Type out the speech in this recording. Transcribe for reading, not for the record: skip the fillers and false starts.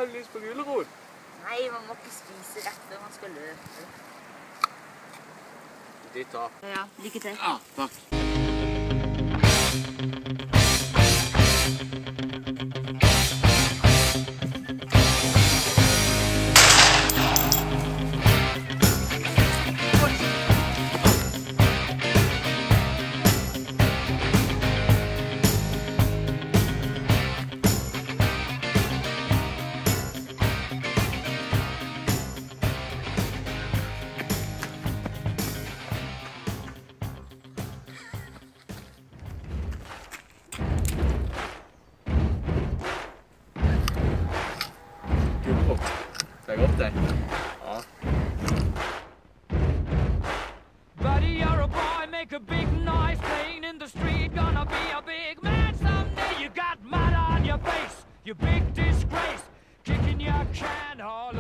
har du lyst på gulrot? Nei, man må ikke spise rett før man skal løpe. Ditt tap. Ja, lykke til. Ja, takk. Gulrot. Det er godt, det. Ja. Buddy, you're a boy, make a big noise playing in the street. Gonna be a big man someday. You got mud on your face, you big disgrace. Kicking your can all